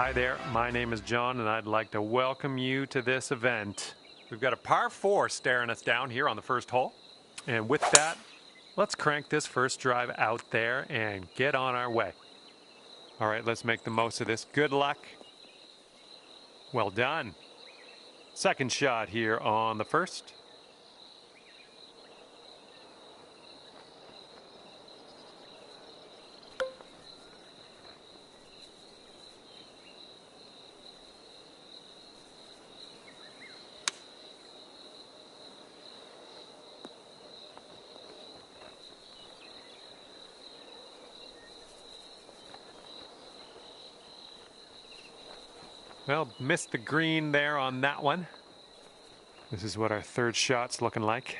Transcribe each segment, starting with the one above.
Hi there, my name is John and I'd like to welcome you to this event. We've got a par 4 staring us down here on the first hole. And with that, let's crank this first drive out there and get on our way. All right, let's make the most of this. Good luck. Well done. Second shot here on the first. Well, missed the green there on that one. This is what our third shot's looking like.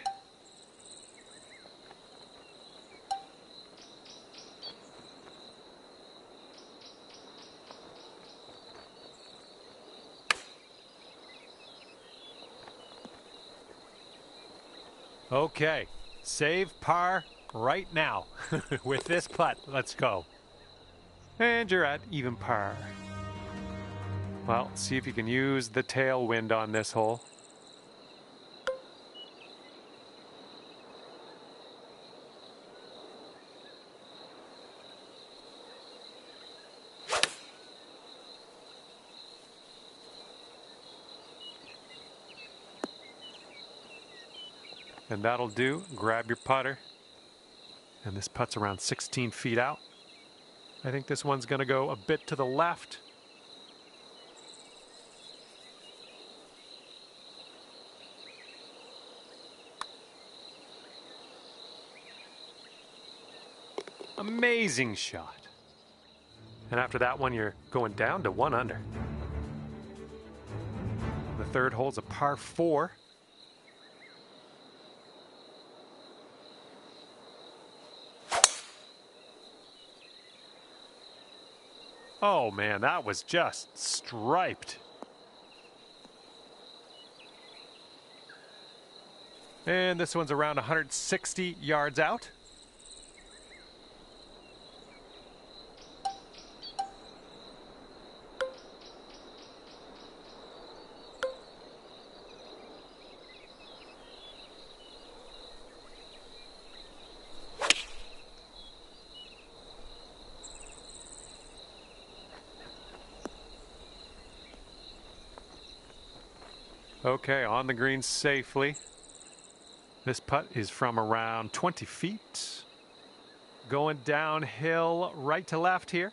Okay, save par right now with this putt. Let's go. And you're at even par. Well, see if you can use the tailwind on this hole. And that'll do. Grab your putter. And this putt's around 16 feet out. I think this one's going to go a bit to the left. Amazing shot. And after that one, you're going down to 1 under. The third hole's a par 4. Oh man, that was just striped. And this one's around 160 yards out. Okay, on the green safely. This putt is from around 20 feet. Going downhill right to left here.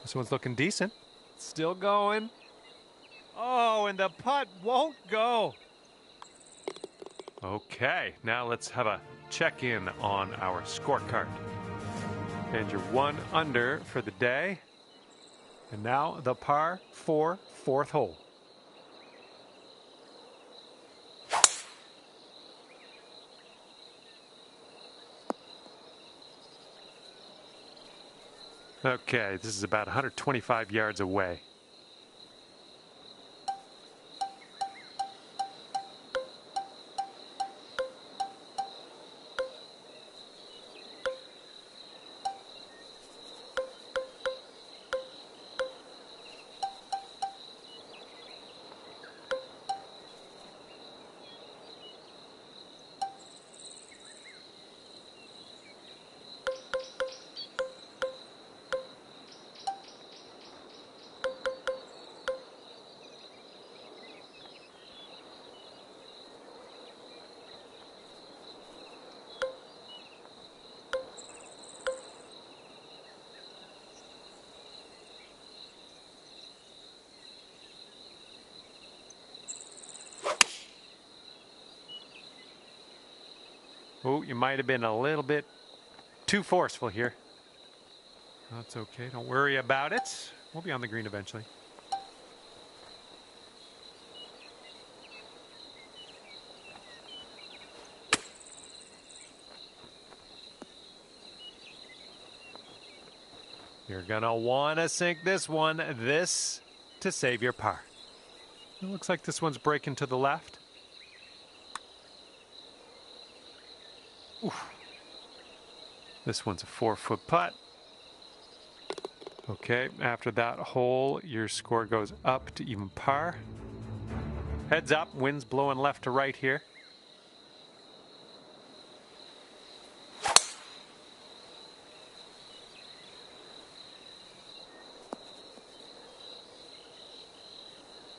This one's looking decent. Still going. Oh, and the putt won't go. Okay, now let's have a check-in on our scorecard. And you're 1 under for the day. And now the par 4 fourth hole. Okay, this is about 125 yards away. Oh, you might have been a little bit too forceful here. That's okay. Don't worry about it. We'll be on the green eventually. You're going to want to sink this one, to save your par. It looks like this one's breaking to the left. Oof. This one's a 4-foot putt. Okay, after that hole, your score goes up to even par. Heads up, wind's blowing left to right here.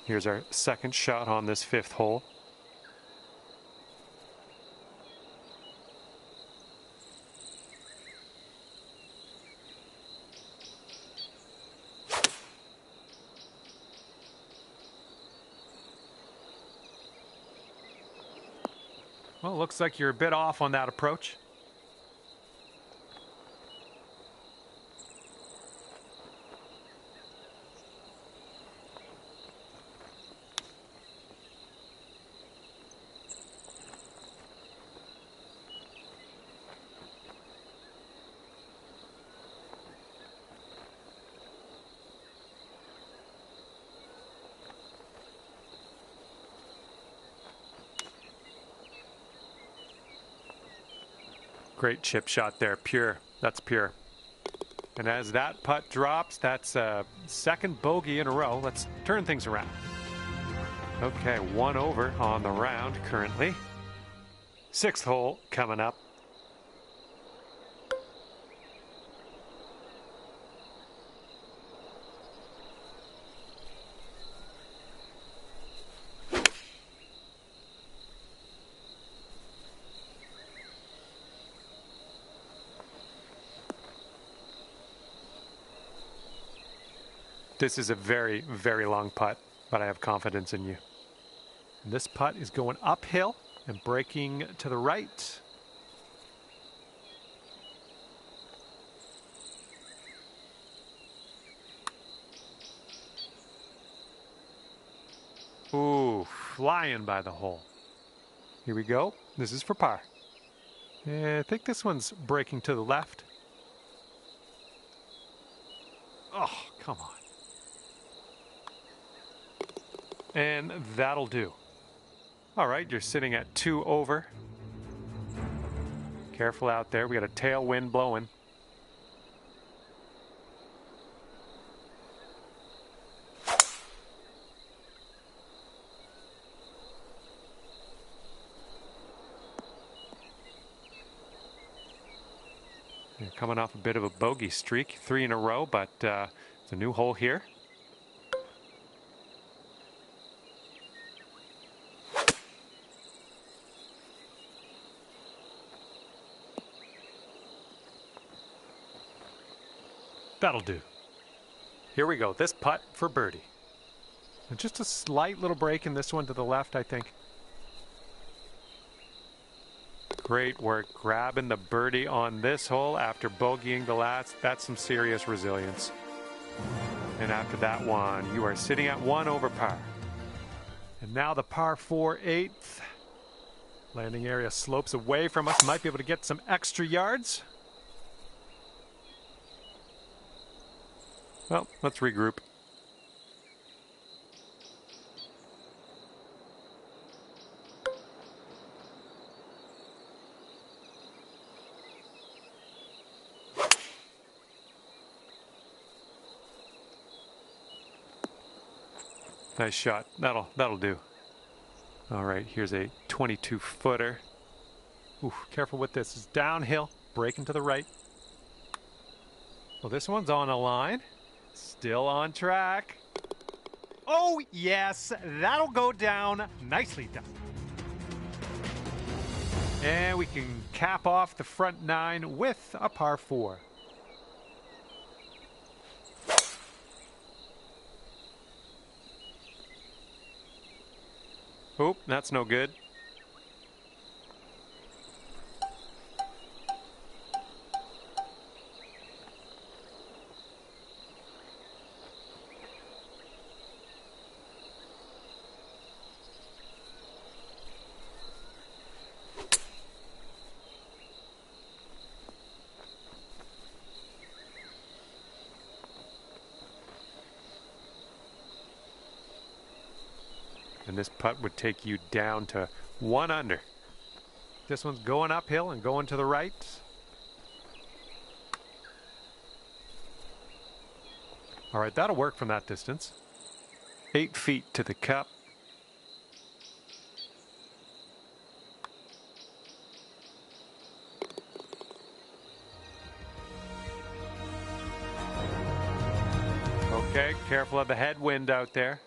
Here's our second shot on this 5th hole. Well, looks like you're a bit off on that approach. Great chip shot there, pure. That's pure. And as that putt drops, that's a second bogey in a row. Let's turn things around. Okay, 1 over on the round currently. 6th hole coming up. This is a very, very long putt, but I have confidence in you. And this putt is going uphill and breaking to the right. Ooh, flying by the hole. Here we go. This is for par. I think this one's breaking to the left. Oh, come on. And that'll do. All right, you're sitting at 2 over. Careful out there. We got a tailwind blowing. You're coming off a bit of a bogey streak, 3 in a row, but it's a new hole here. That'll do. Here we go. This putt for birdie. And just a slight little break in this one to the left, I think. Great work grabbing the birdie on this hole after bogeying the last. That's some serious resilience. And after that one, you are sitting at 1 over par. And now the par 4 8th. Landing area slopes away from us. Might be able to get some extra yards. Well, let's regroup. Nice shot. That'll do. All right, here's a 22-footer. Ooh, careful with this. It's downhill, breaking to the right. Well, this one's on a line. Still on track. Oh, yes, that'll go down. Nicely done. And we can cap off the front 9 with a par 4. Oop, that's no good. And this putt would take you down to 1 under. This one's going uphill and going to the right. All right, that'll work from that distance. 8 feet to the cup. Okay, careful of the headwind out there.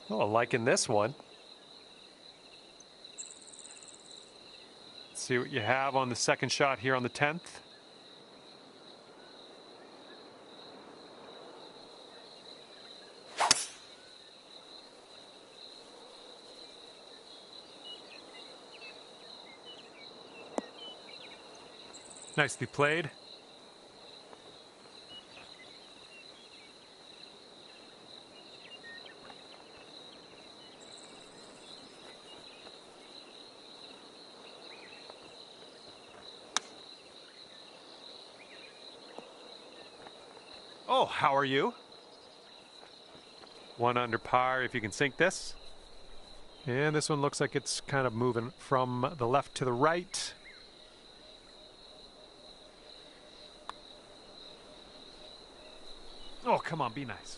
Oh, liking this one. Let's see what you have on the second shot here on the 10th. Nicely played. Oh, how are you? 1 under par if you can sink this. And this one looks like it's kind of moving from the left to the right. Oh, come on, be nice.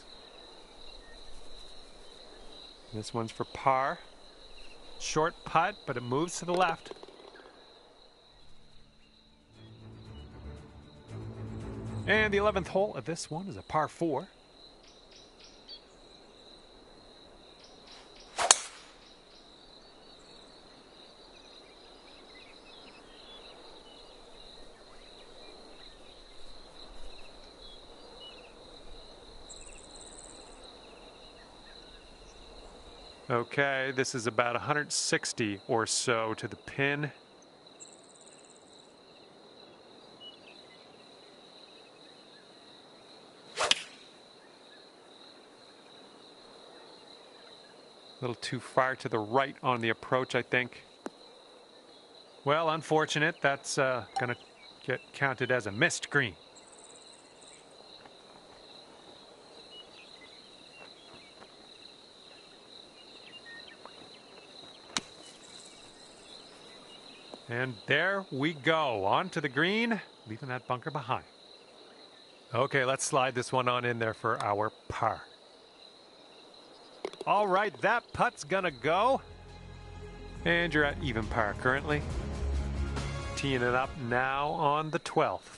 This one's for par. Short putt, but it moves to the left. And the 11th hole of this one is a par 4. Okay, this is about 160 or so to the pin. A little too far to the right on the approach, I think. Well, unfortunate. That's going to get counted as a missed green. And there we go, onto the green, leaving that bunker behind. Okay, let's slide this one on in there for our par. All right, that putt's gonna go. And you're at even par currently. Teeing it up now on the 12th.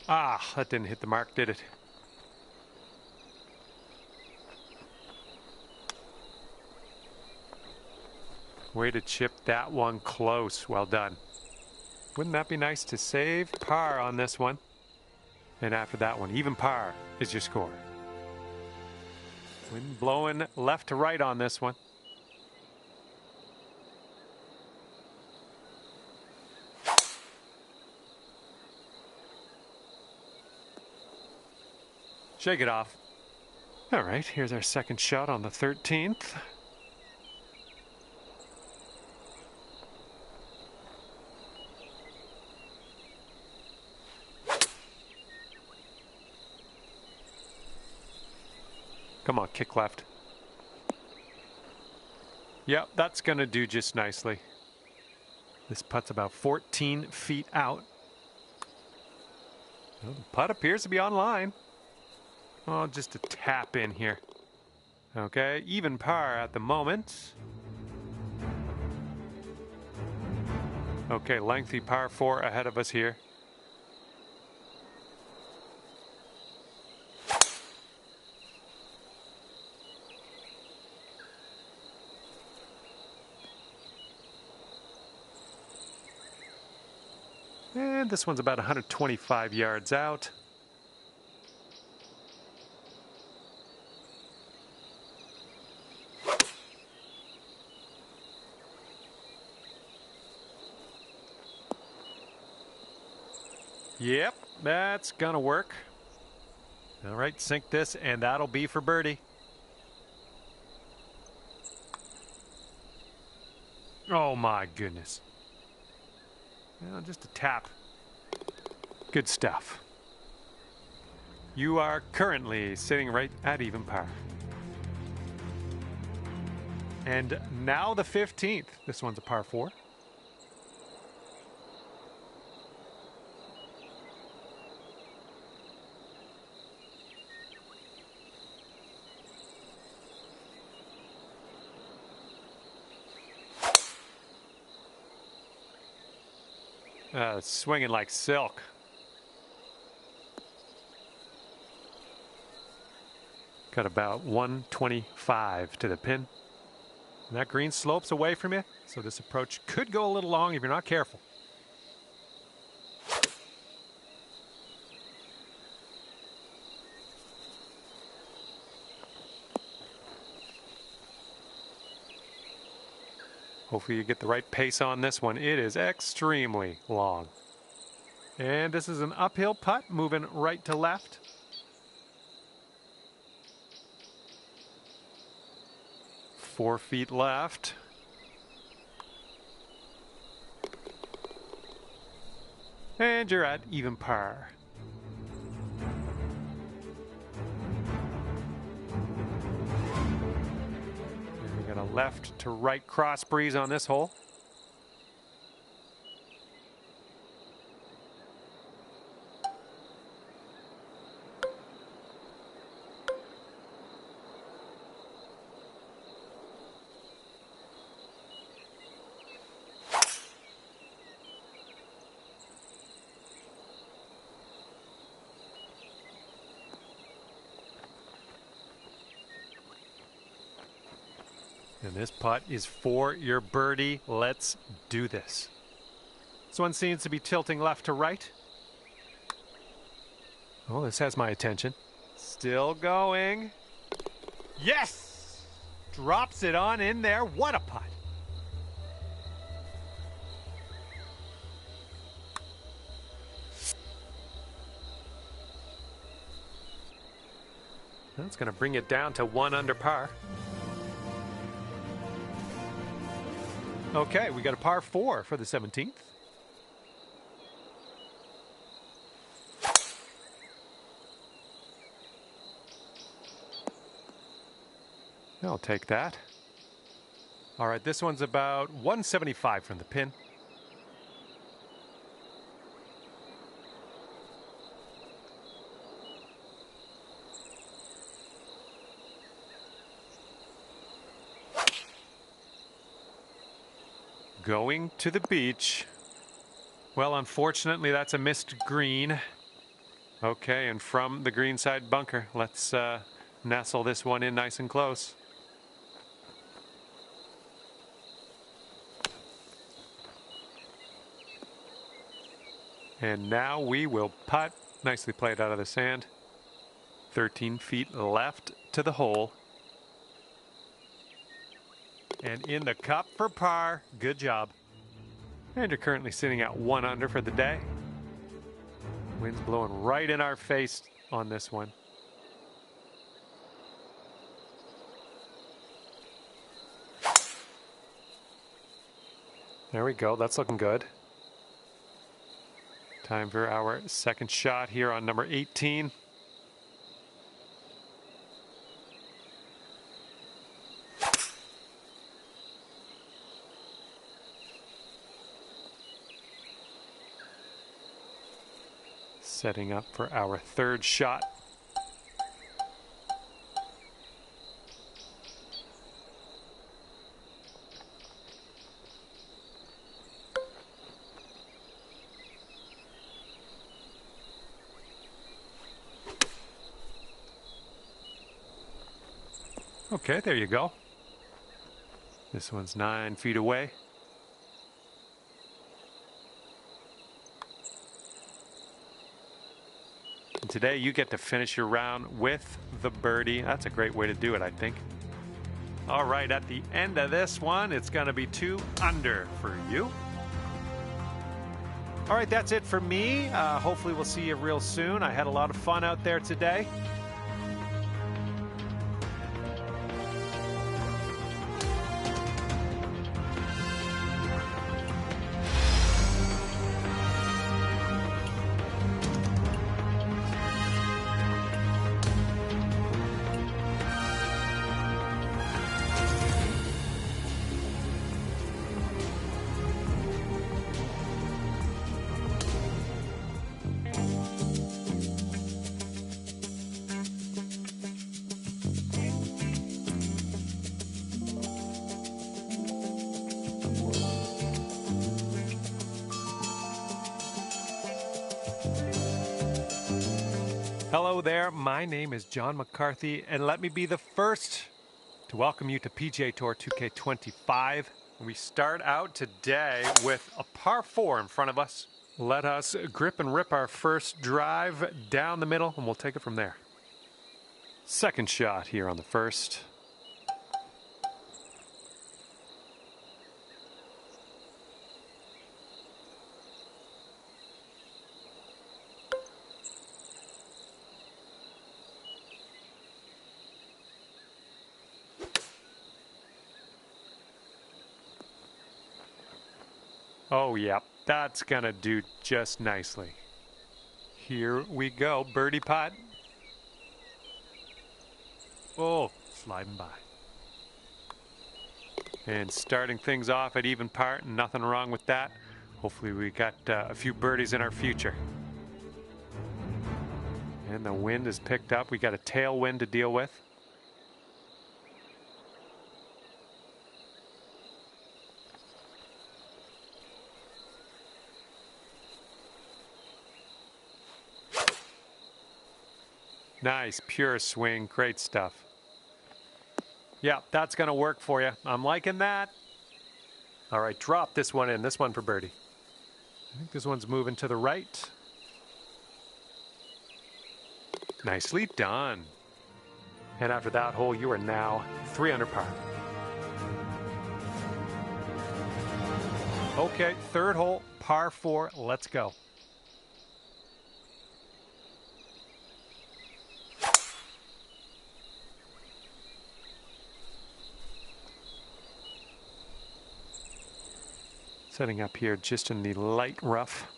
Ah, that didn't hit the mark, did it? Way to chip that one close. Well done. Wouldn't that be nice to save par on this one? And after that one, even par is your score. Wind blowing left to right on this one. Shake it off. All right, here's our second shot on the 13th. Come on, kick left. Yep, that's going to do just nicely. This putt's about 14 feet out. Well, the putt appears to be on line. Oh, just a tap in here. Okay, even par at the moment. Okay, lengthy par 4 ahead of us here. And this one's about 125 yards out. Yep, that's gonna work. All right, sink this, and that'll be for birdie. Oh my goodness. Well, just a tap. Good stuff. You are currently sitting right at even par. And now the 15th. This one's a par 4. Swinging like silk. Got about 125 to the pin. And that green slopes away from you, so this approach could go a little long if you're not careful. Hopefully you get the right pace on this one. It is extremely long. And this is an uphill putt, moving right to left. Four feet left. And you're at even par. And we got a left to right cross breeze on this hole. And this putt is for your birdie. Let's do this. This one seems to be tilting left to right. Oh, this has my attention. Still going. Yes! Drops it on in there. What a putt. That's going to bring it down to 1 under par. Okay, we got a par 4 for the 17th. I'll take that. All right, this one's about 175 from the pin. Going to the beach. Well, unfortunately, that's a missed green. Okay, and from the greenside bunker, let's nestle this one in nice and close. And now we will putt. Nicely played out of the sand. 13 feet left to the hole. And in the cup for par. Good job. And you're currently sitting at 1 under for the day. Wind's blowing right in our face on this one. There we go. That's looking good. Time for our second shot here on number 18. Setting up for our third shot. Okay, there you go. This one's 9 feet away. And today you get to finish your round with the birdie. That's a great way to do it, I think. All right, at the end of this one, it's going to be 2 under for you. All right, that's it for me. Hopefully we'll see you real soon. I had a lot of fun out there today. Hello there, my name is John McCarthy, and let me be the first to welcome you to PGA Tour 2K25. We start out today with a par 4 in front of us. Let us grip and rip our first drive down the middle, and we'll take it from there. Second shot here on the first. Oh, yeah, that's gonna do just nicely. Here we go, birdie putt. Oh, sliding by. And starting things off at even par, nothing wrong with that. Hopefully we got a few birdies in our future. And the wind is picked up. We got a tailwind to deal with. Nice, pure swing, great stuff. Yeah, that's going to work for you. I'm liking that. All right, drop this one in, this one for birdie. I think this one's moving to the right. Nicely done. And after that hole, you are now 3 under par. Okay, third hole, par 4, let's go. Setting up here just in the light rough.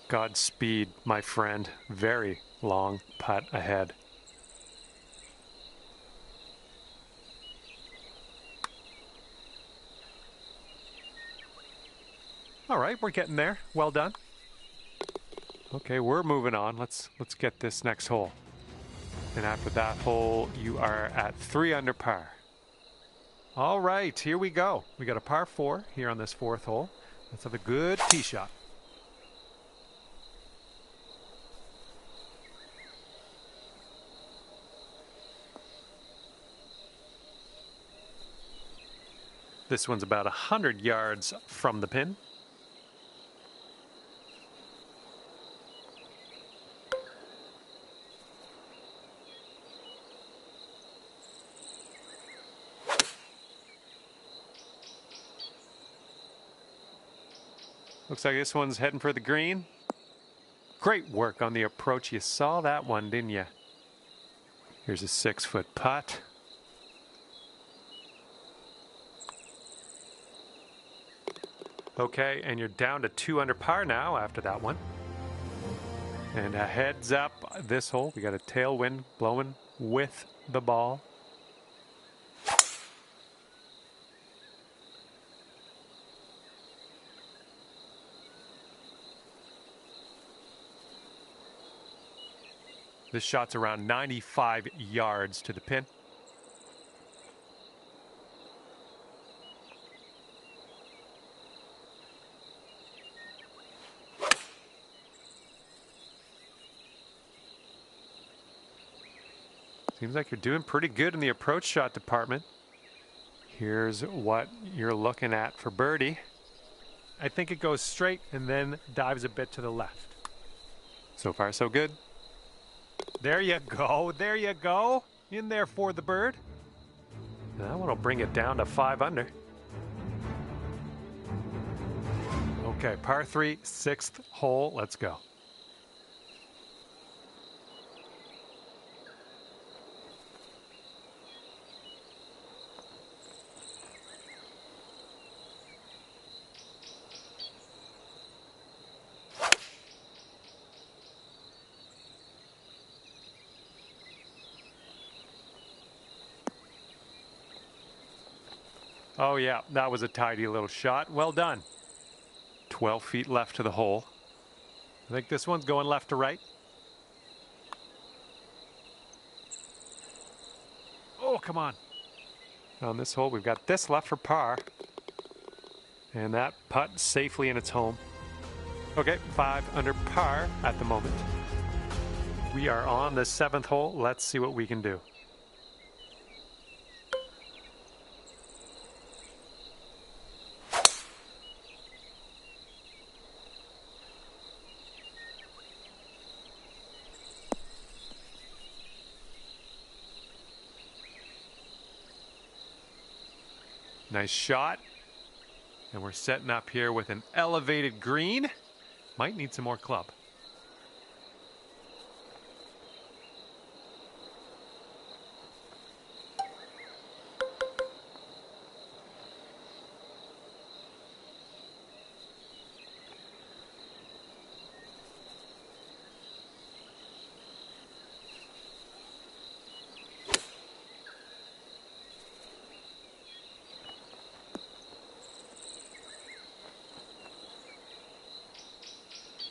Godspeed, my friend. Very long putt ahead. All right, we're getting there. Well done. Okay, we're moving on. Let's get this next hole. And after that hole, you are at 3 under par. All right, here we go. We got a par 4 here on this 4th hole. Let's have a good tee shot. This one's about 100 yards from the pin. Looks like this one's heading for the green. Great work on the approach. You saw that one, didn't you? Here's a 6-foot putt. Okay, and you're down to 2 under par now after that one. And a heads up this hole. We got a tailwind blowing with the ball. This shot's around 95 yards to the pin. Seems like you're doing pretty good in the approach shot department. Here's what you're looking at for birdie. I think it goes straight and then dives a bit to the left. So far, so good. There you go. There you go. In there for the bird. That one will bring it down to 5 under. Okay, par 3, 6th hole. Let's go. Oh yeah, that was a tidy little shot. Well done. 12 feet left to the hole. I think this one's going left to right. Oh, come on. On this hole, we've got this left for par. And that putt safely in its home. Okay, 5 under par at the moment. We are on the 7th hole. Let's see what we can do. Nice shot. And we're setting up here with an elevated green. Might need some more club.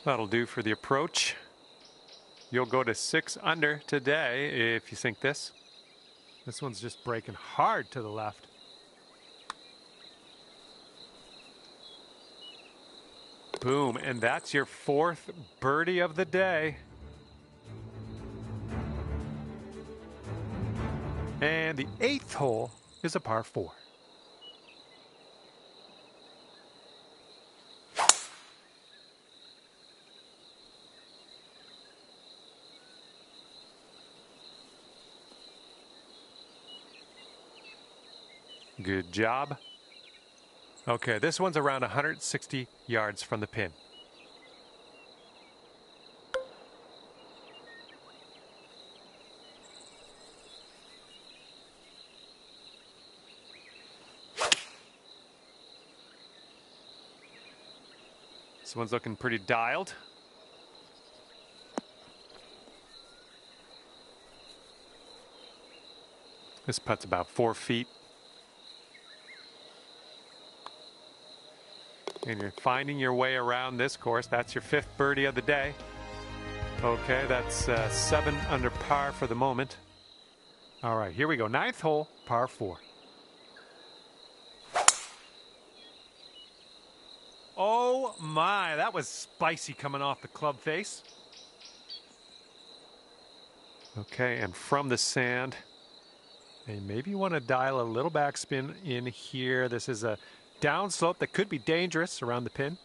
That'll do for the approach. You'll go to 6 under today if you sink this. This one's just breaking hard to the left. Boom, and that's your 4th birdie of the day. And the 8th hole is a par 4. Good job. Okay, this one's around 160 yards from the pin. This one's looking pretty dialed. This putt's about 4 feet. And you're finding your way around this course. That's your 5th birdie of the day. Okay, that's 7 under par for the moment. All right, here we go. 9th hole, par 4. Oh my, that was spicy coming off the club face. Okay, and from the sand, and maybe you want to dial a little backspin in here. This is a downslope that could be dangerous around the pin.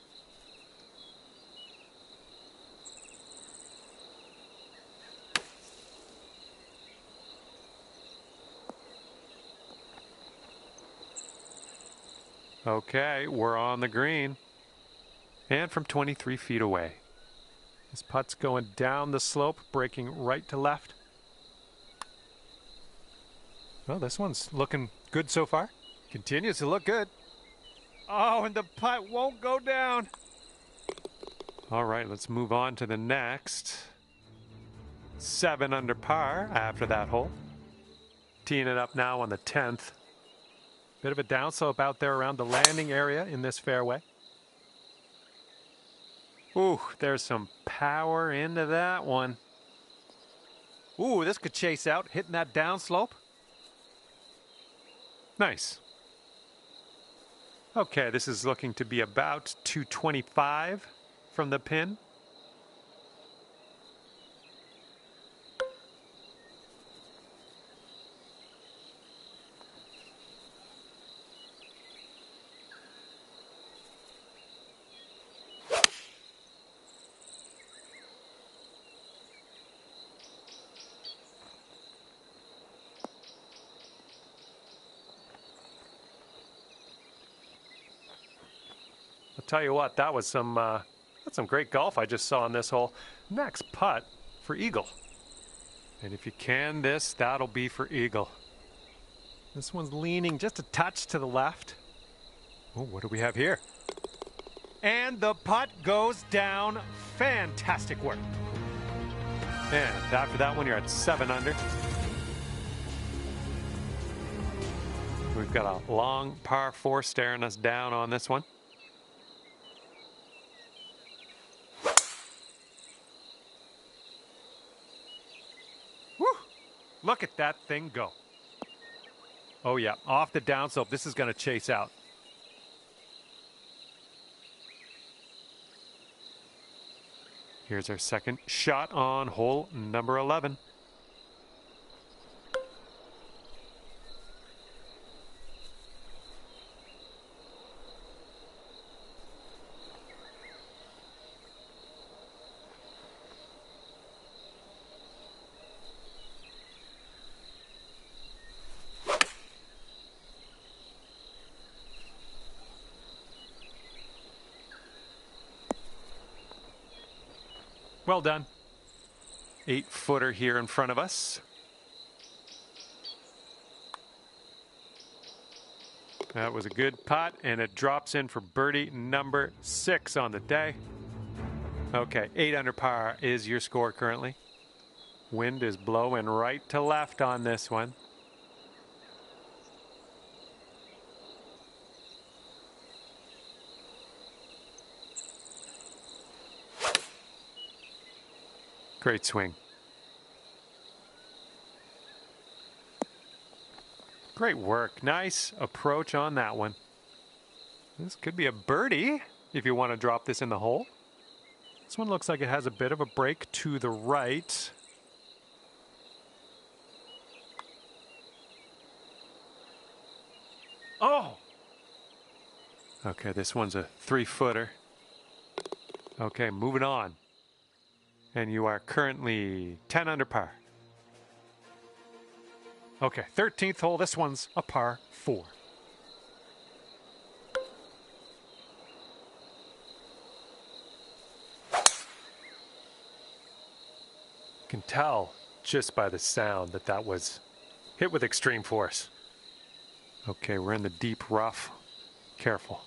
Okay, we're on the green. And from 23 feet away. This putt's going down the slope, breaking right to left. Well, this one's looking good so far. Continues to look good. Oh, and the putt won't go down. All right, let's move on to the next. 7 under par after that hole. Teeing it up now on the 10th. Bit of a downslope out there around the landing area in this fairway. Ooh, there's some power into that one. Ooh, this could chase out, hitting that downslope. Nice. Okay, this is looking to be about 225 from the pin. Tell you what, that's some great golf I just saw on this hole. Next putt for eagle. And if you can this, that'll be for eagle. This one's leaning just a touch to the left. Oh, what do we have here? And the putt goes down. Fantastic work. And after that one, you're at 7 under. We've got a long par 4 staring us down on this one. Woo! Look at that thing go. Oh yeah, off the downslope. This is going to chase out. Here's our second shot on hole number 11. Well done. 8-footer here in front of us. That was a good putt, and it drops in for birdie number 6 on the day. Okay, 8 under par is your score currently. Wind is blowing right to left on this one. Great swing. Great work. Nice approach on that one. This could be a birdie if you want to drop this in the hole. This one looks like it has a bit of a break to the right. Oh! Okay, this one's a 3-footer. Okay, moving on. And you are currently 10 under par. Okay, 13th hole. This one's a par 4. You can tell just by the sound that that was hit with extreme force. Okay, we're in the deep rough. Careful.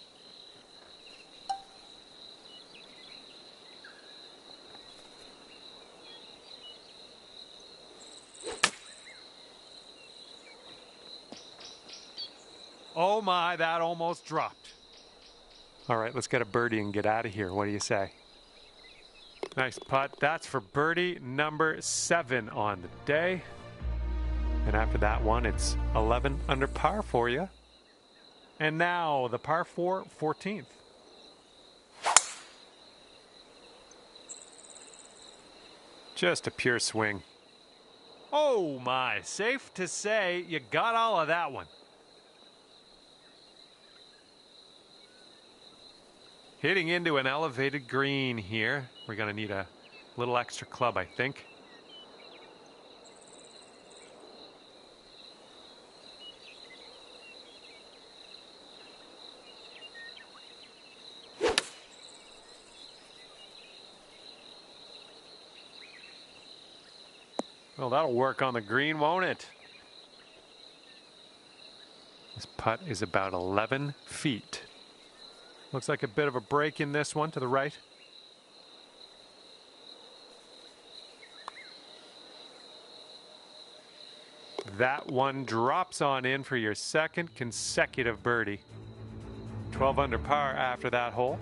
Oh my, that almost dropped. All right, let's get a birdie and get out of here. What do you say? Nice putt. That's for birdie number 7 on the day. And after that one, it's 11 under par for you. And now the par 4, 14th. Just a pure swing. Oh my, safe to say you got all of that one. Hitting into an elevated green here. We're going to need a little extra club, I think. Well, that'll work on the green, won't it? This putt is about 11 feet. Looks like a bit of a break in this one to the right. That one drops on in for your second consecutive birdie. 12 under par after that hole.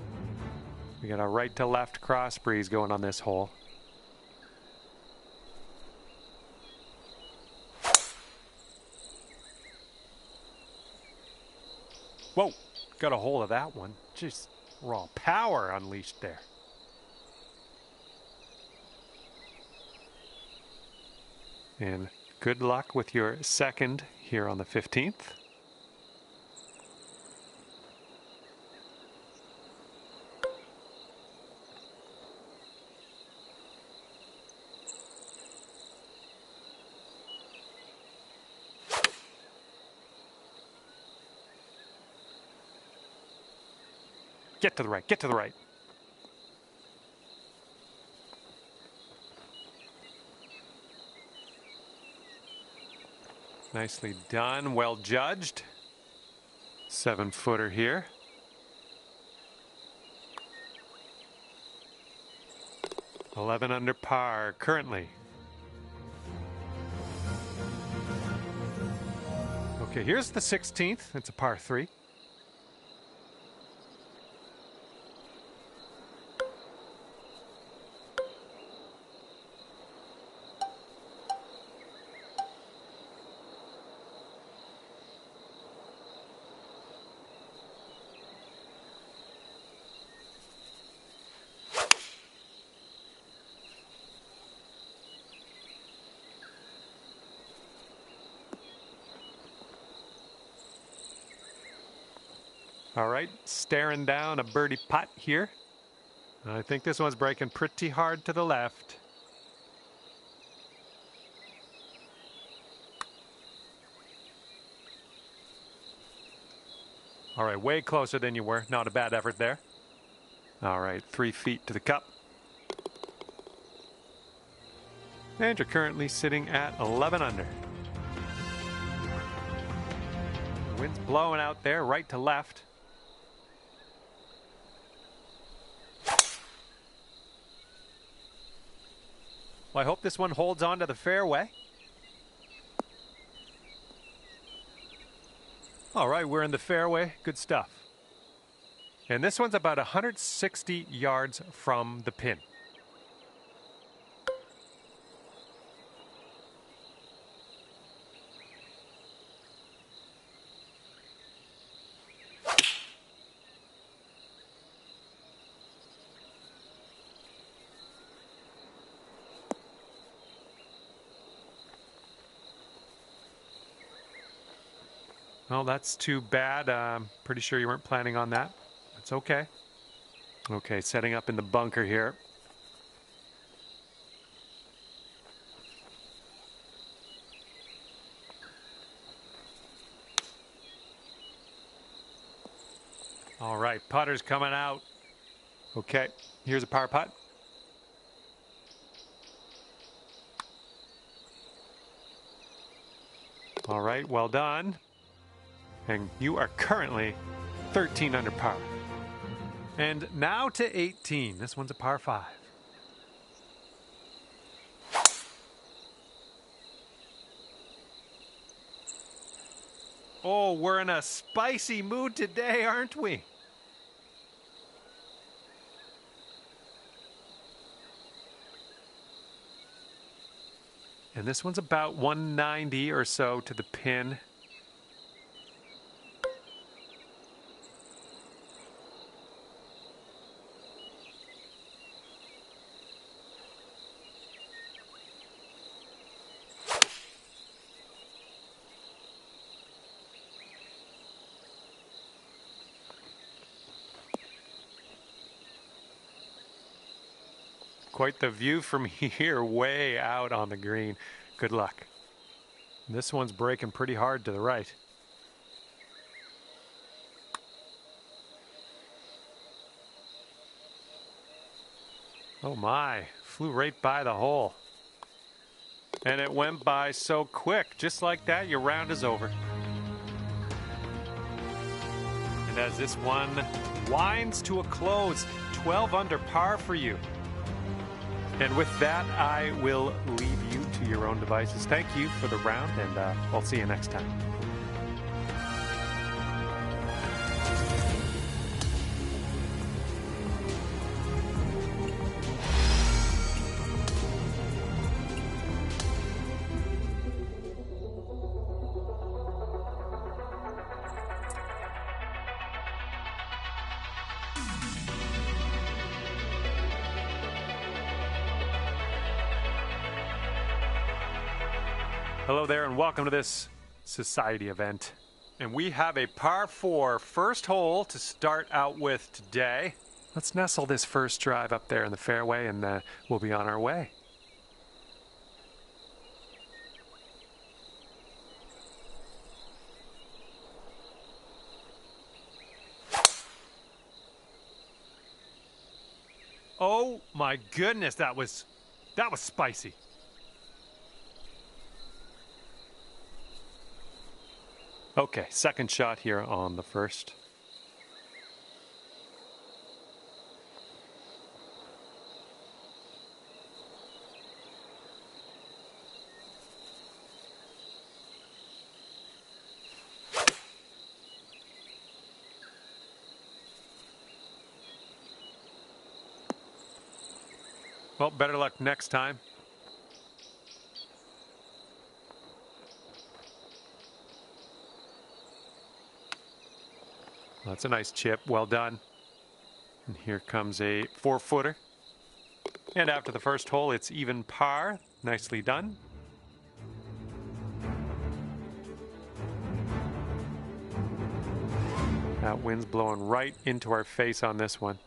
We got a right to left cross breeze going on this hole. Whoa, got a hold of that one. Just raw power unleashed there. And good luck with your second here on the 15th. Get to the right, get to the right. Nicely done, well judged. 7-footer here. $11 under par currently. Okay, here's the 16th. It's a par 3. All right, staring down a birdie putt here. I think this one's breaking pretty hard to the left. All right, way closer than you were. Not a bad effort there. All right, 3 feet to the cup. And you're currently sitting at 11 under. Wind's blowing out there, right to left. Well, I hope this one holds on to the fairway. All right, we're in the fairway. Good stuff. And this one's about 160 yards from the pin. Well, that's too bad. Pretty sure you weren't planning on that. That's okay. Okay, setting up in the bunker here. All right, putter's coming out. Okay, here's a par putt. All right, well done. And you are currently 13 under par. And now to 18. This one's a par 5. Oh, we're in a spicy mood today, aren't we? And this one's about 190 or so to the pin. Quite the view from here, way out on the green. Good luck. This one's breaking pretty hard to the right. Oh my, flew right by the hole. And it went by so quick. Just like that, your round is over. And as this one winds to a close, 12 under par for you. And with that, I will leave you to your own devices. Thank you for the round, and I'll see you next time. Hello there and welcome to this society event. And we have a par 4 first hole to start out with today. Let's nestle this first drive up there in the fairway and we'll be on our way. Oh my goodness, that was spicy. Okay, second shot here on the first. Well, better luck next time. That's a nice chip. Well done. And here comes a 4-footer. And after the first hole, it's even par. Nicely done. That wind's blowing right into our face on this one.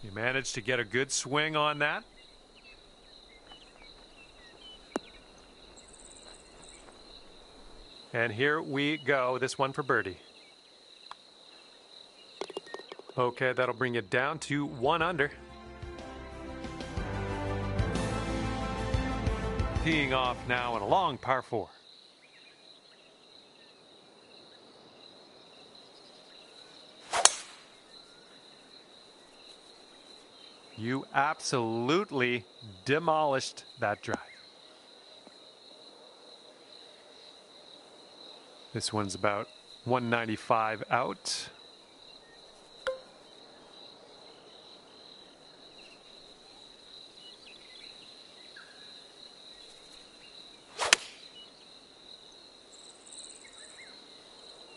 You managed to get a good swing on that. And here we go. This one for birdie. Okay, that'll bring you down to 1 under. Teeing off now in a long par 4. You absolutely demolished that drive. This one's about 195 out.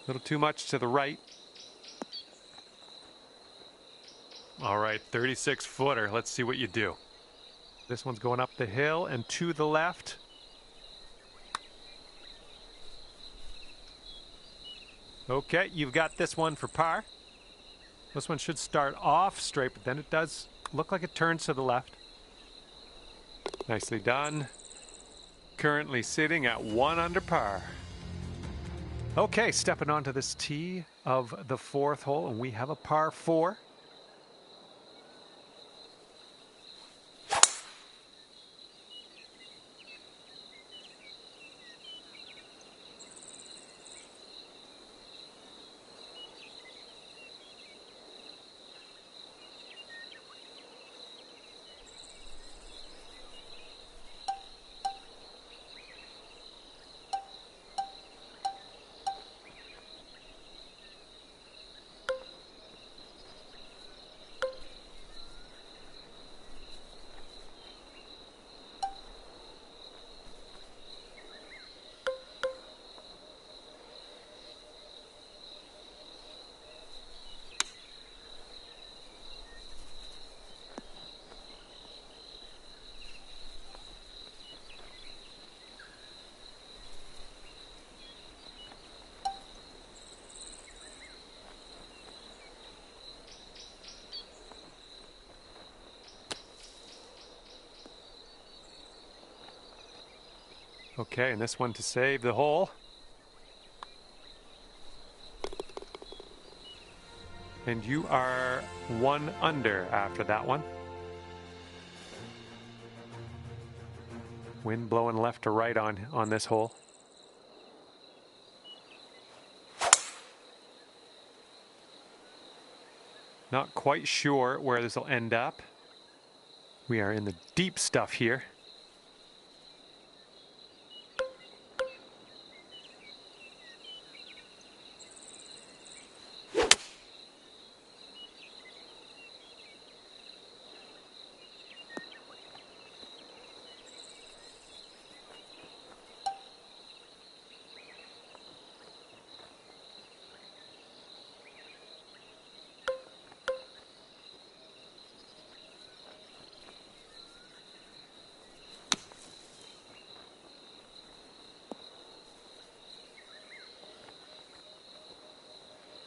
A little too much to the right. All right, 36-footer. Let's see what you do. This one's going up the hill and to the left. Okay, you've got this one for par. This one should start off straight, but then it does look like it turns to the left. Nicely done. Currently sitting at 1 under par. Okay, stepping onto this tee of the 4th hole, and we have a par 4. Okay, and this one to save the hole. And you are 1 under after that one. Wind blowing left to right on this hole. Not quite sure where this will end up. We are in the deep stuff here.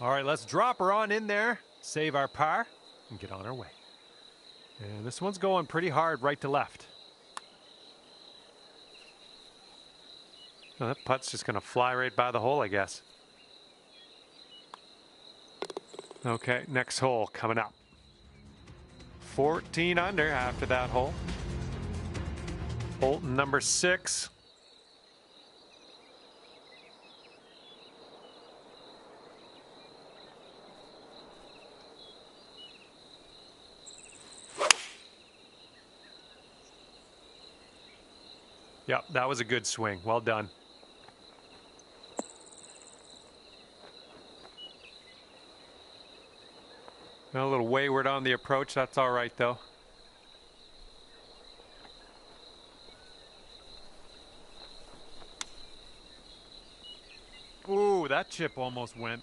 All right, let's drop her on in there, save our par, and get on our way. And this one's going pretty hard right to left. Well, that putt's just going to fly right by the hole, I guess. Okay, next hole coming up. 14 under after that hole. Hole number 6. Yep, that was a good swing. Well done. A little wayward on the approach. That's all right, though. Ooh, that chip almost went.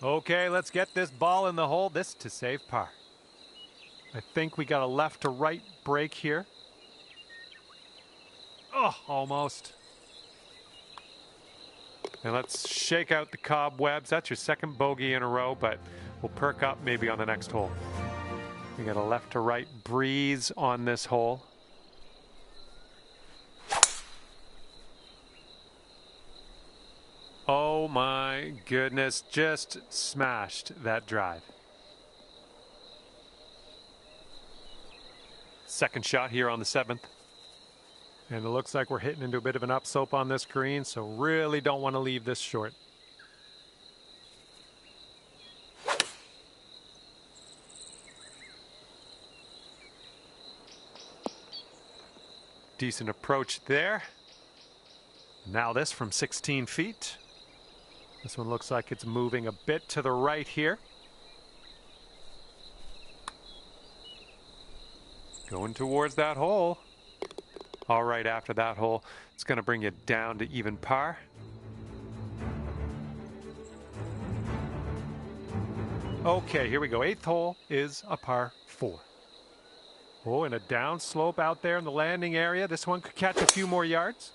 Okay, let's get this ball in the hole. This to save par. I think we got a left to right break here. Oh, almost. And let's shake out the cobwebs. That's your second bogey in a row, but we'll perk up maybe on the next hole. We got a left to right breeze on this hole. Oh my goodness, just smashed that drive. Second shot here on the 7th. And it looks like we're hitting into a bit of an upslope on this green, so really don't want to leave this short. Decent approach there. Now this from 16 feet. This one looks like it's moving a bit to the right here. Going towards that hole. All right, after that hole, it's going to bring you down to even par. Okay, here we go. 8th hole is a par 4. Oh, and a down slope out there in the landing area. This one could catch a few more yards.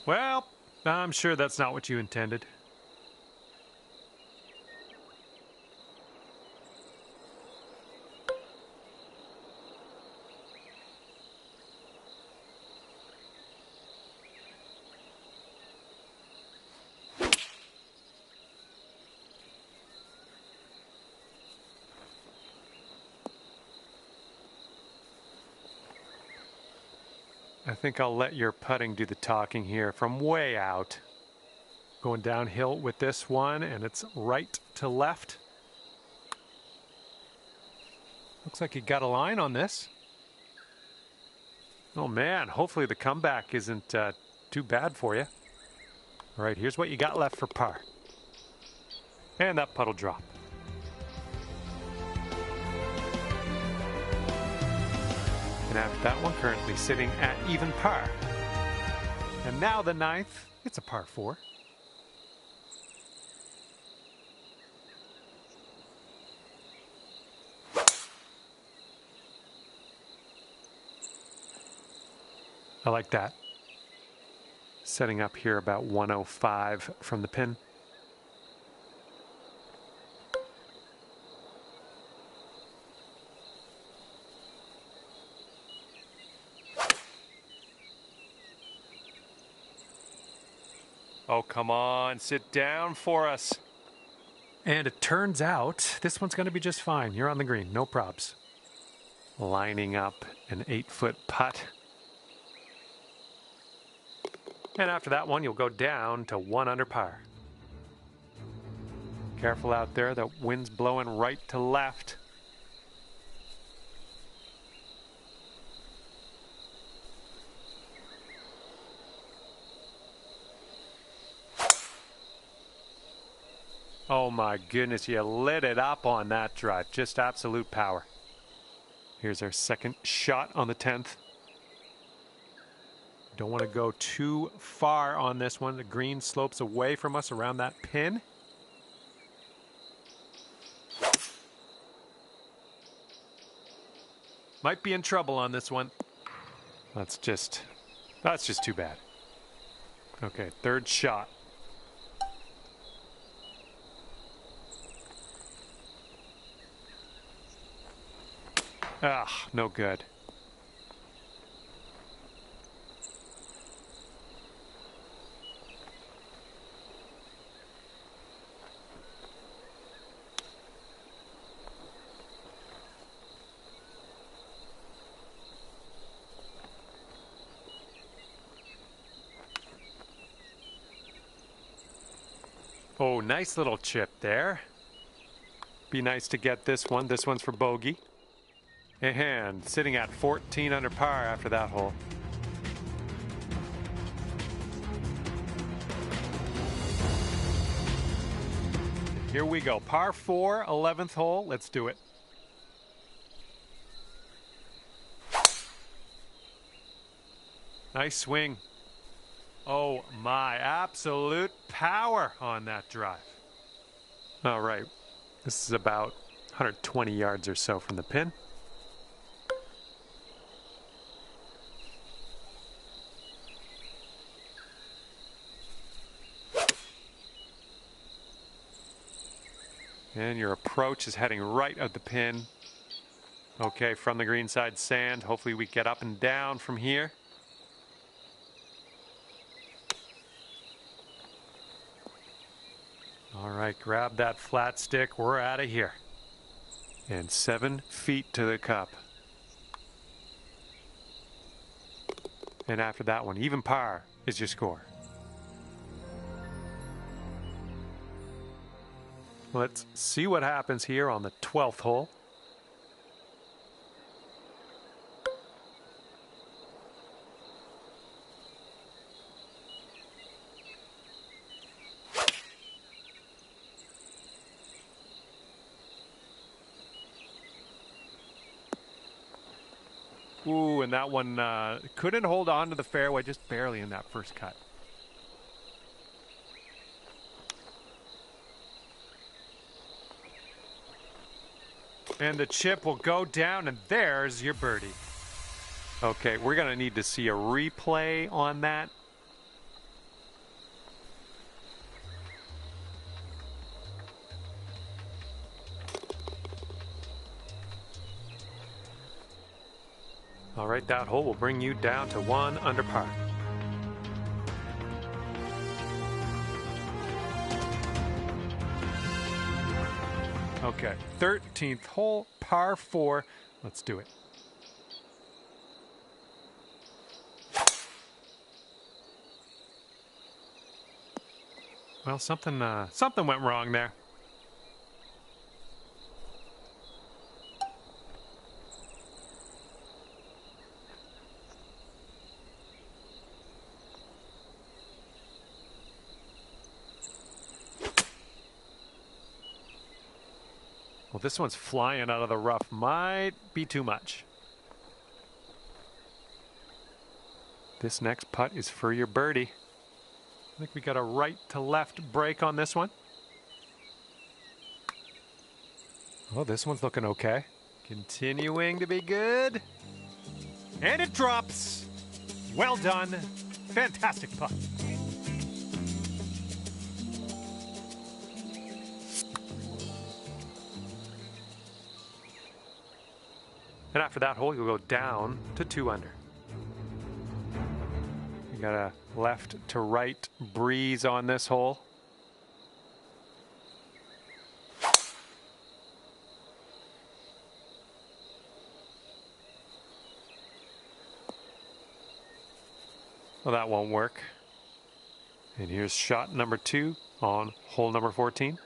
Well, I'm sure that's not what you intended. I think I'll let your putting do the talking here from way out. Going downhill with this one, and it's right to left. Looks like you got a line on this. Oh man, hopefully the comeback isn't too bad for you. All right, here's what you got left for par. And that putt'll drop. And after that one, currently sitting at even par. And now the 9th, it's a par 4. I like that. Setting up here about 105 from the pin. Oh, come on, sit down for us. And it turns out this one's going to be just fine. You're on the green, no probs. Lining up an 8-foot putt. And after that one, you'll go down to 1 under par. Careful out there, the wind's blowing right to left. Oh my goodness, you lit it up on that drive. Just absolute power. Here's our second shot on the 10th. Don't want to go too far on this one. The green slopes away from us around that pin. Might be in trouble on this one. That's just too bad. Okay, third shot. Ah, no good. Oh, nice little chip there. Be nice to get this one. This one's for bogey. And sitting at 14 under par after that hole. Here we go. Par 4, 11th hole. Let's do it. Nice swing. Oh my, absolute power on that drive. All right, this is about 120 yards or so from the pin. And your approach is heading right at the pin. Okay, from the green side sand. Hopefully we get up and down from here. All right, grab that flat stick. We're out of here. And 7 feet to the cup. And after that one, even par is your score. Let's see what happens here on the 12th hole. Ooh, and that one couldn't hold on to the fairway, just barely in that first cut. And the chip will go down, and there's your birdie. Okay, we're going to need to see a replay on that. All right, that hole will bring you down to 1 under par. Okay, 13th hole, par 4. Let's do it. Well, something went wrong there. Well, this one's flying out of the rough. Might be too much. This next putt is for your birdie. I think we got a right to left break on this one. Oh, this one's looking okay. Continuing to be good. And it drops. Well done. Fantastic putt. And after that hole, you'll go down to 2 under. You got a left to right breeze on this hole. Well, that won't work. And here's shot number 2 on hole number 14.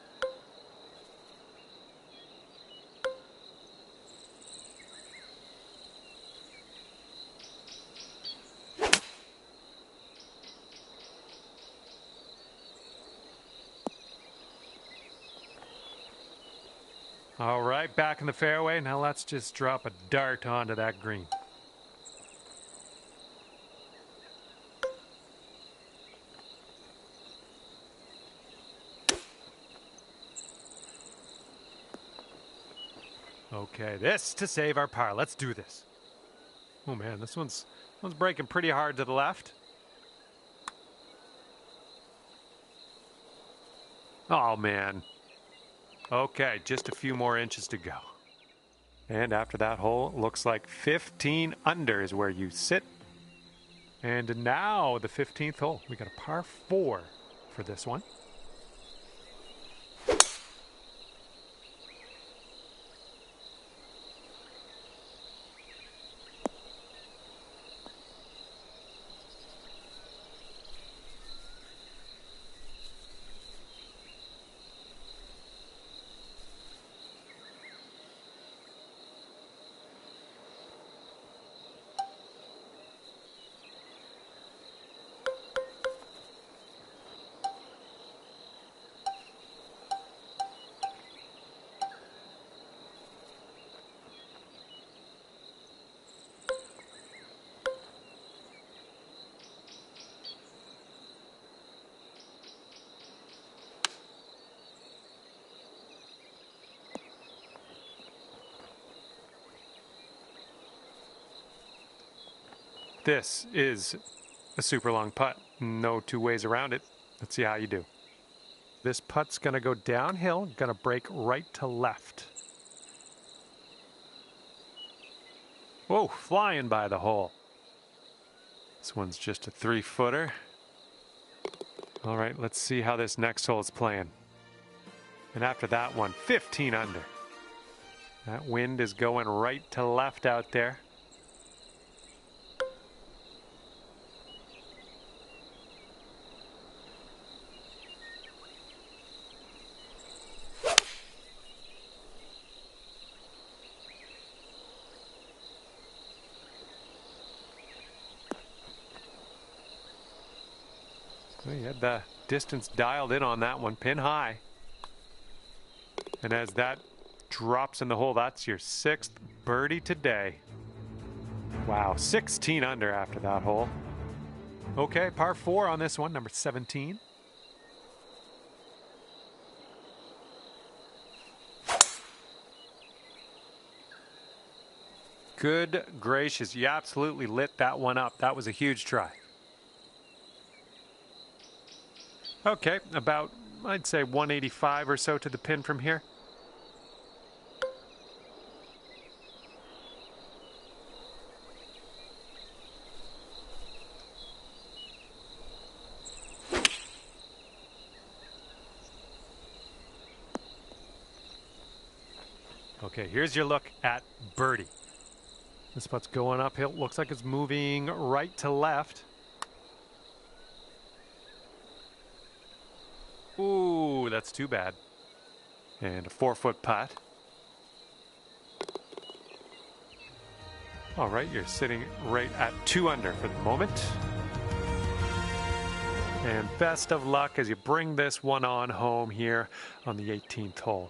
All right, back in the fairway. Now let's just drop a dart onto that green. Okay, this to save our par. Let's do this. Oh man, this one's breaking pretty hard to the left. Oh man. Okay, just a few more inches to go. And after that hole, looks like 15 under is where you sit. And now the 15th hole. We got a par 4 for this one. This is a super long putt. No two ways around it. Let's see how you do. This putt's going to go downhill, going to break right to left. Whoa, flying by the hole. This one's just a 3-footer. All right, let's see how this next hole is playing. And after that one, 15 under. That wind is going right to left out there. Well, you had the distance dialed in on that one, pin high. And as that drops in the hole, that's your 6th birdie today. Wow, 16 under after that hole. Okay, par 4 on this one, number 17. Good gracious, you absolutely lit that one up. That was a huge try. Okay, about, I'd say 185 or so to the pin from here. Okay, here's your look at birdie. This putt's going uphill. Looks like it's moving right to left. Ooh, that's too bad. And a 4-foot putt. All right, you're sitting right at 2 under for the moment. And best of luck as you bring this one on home here on the 18th hole.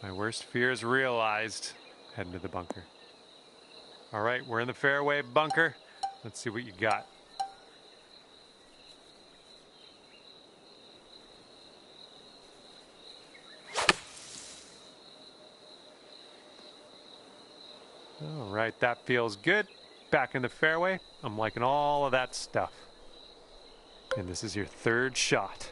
My worst fears realized. Heading to the bunker. All right, we're in the fairway bunker. Let's see what you got. All right, that feels good. Back in the fairway. I'm liking all of that stuff. And this is your 3rd shot.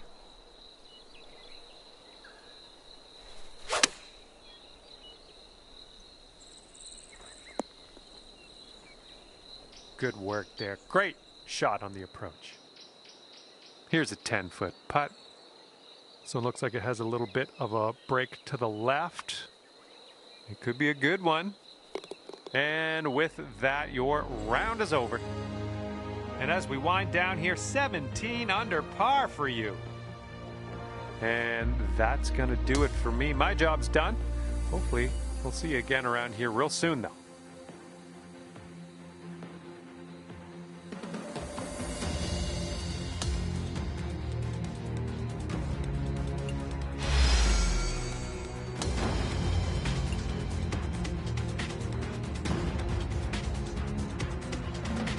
Good work there. Great shot on the approach. Here's a 10-foot putt. So it looks like it has a little bit of a break to the left. It could be a good one. And with that, your round is over. And as we wind down here, 17 under par for you. And that's going to do it for me. My job's done. Hopefully, we'll see you again around here real soon, though.